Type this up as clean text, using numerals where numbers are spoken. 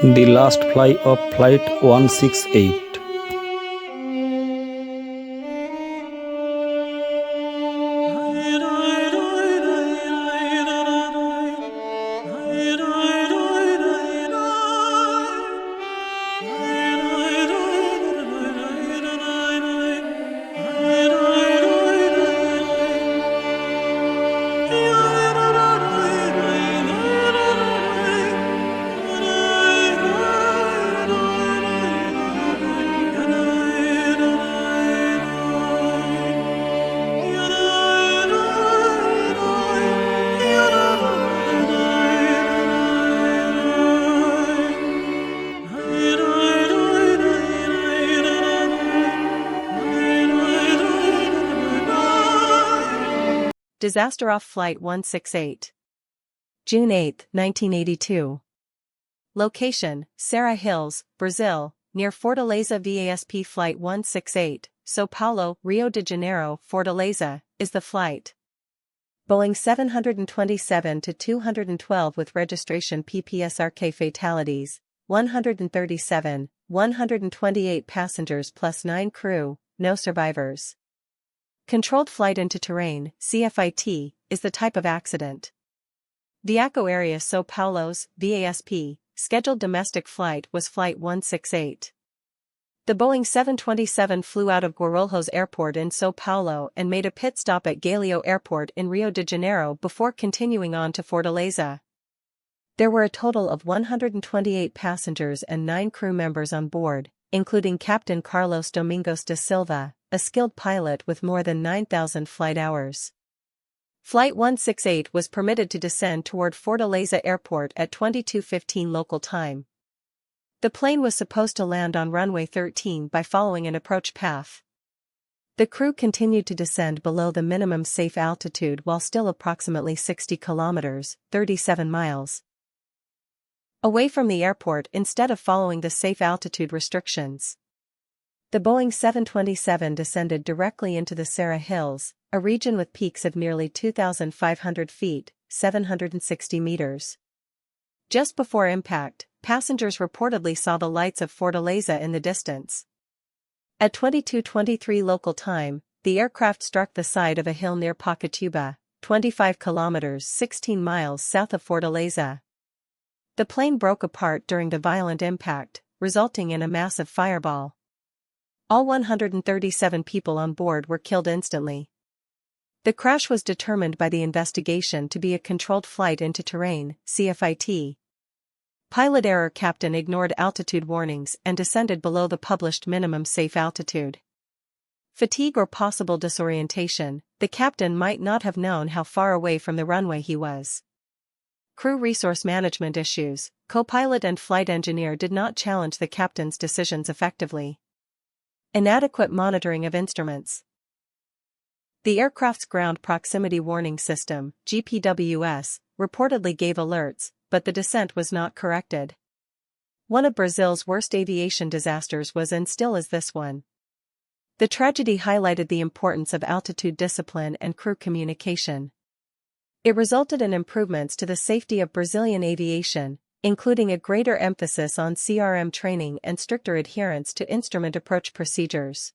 The last flight of Flight 168. Disasterof Flight 168. June 8, 1982. Location, Ceará Hills, Brazil, near Fortaleza VASP Flight 168, São Paulo, Rio de Janeiro. Fortaleza, is the flight. Boeing 727-212 with registration PP-SRK Fatalities, 137, 128 passengers plus 9 crew, no survivors. Controlled flight into terrain, CFIT, is the type of accident. Diaco area São Paulo's, VASP, scheduled domestic flight was Flight 168. The Boeing 727 flew out of Guarulhos Airport in São Paulo and made a pit stop at Galeão Airport in Rio de Janeiro before continuing on to Fortaleza. There were a total of 128 passengers and 9 crew members on board, including Captain Carlos Domingos da Silva, a skilled pilot with more than 9,000 flight hours. Flight 168 was permitted to descend toward Fortaleza Airport at 22:15 local time. The plane was supposed to land on runway 13 by following an approach path. The crew continued to descend below the minimum safe altitude while still approximately 60 kilometers, 37 miles, away from the airport instead of following the safe altitude restrictions. The Boeing 727 descended directly into the Ceará Hills, a region with peaks of nearly 2,500 feet, 760 meters. Just before impact, passengers reportedly saw the lights of Fortaleza in the distance. At 22:23 local time, the aircraft struck the side of a hill near Pacatuba, 25 kilometers 16 miles south of Fortaleza. The plane broke apart during the violent impact, resulting in a massive fireball. All 137 people on board were killed instantly. The crash was determined by the investigation to be a controlled flight into terrain, CFIT. Pilot error. Captain ignored altitude warnings and descended below the published minimum safe altitude. Fatigue or possible disorientation, the captain might not have known how far away from the runway he was. Crew resource management issues. Co-pilot and flight engineer did not challenge the captain's decisions effectively. Inadequate monitoring of instruments. The aircraft's ground proximity warning system, GPWS, reportedly gave alerts, but the descent was not corrected. One of Brazil's worst aviation disasters was and still is this one. The tragedy highlighted the importance of altitude discipline and crew communication. It resulted in improvements to the safety of Brazilian aviation, including a greater emphasis on CRM training and stricter adherence to instrument approach procedures.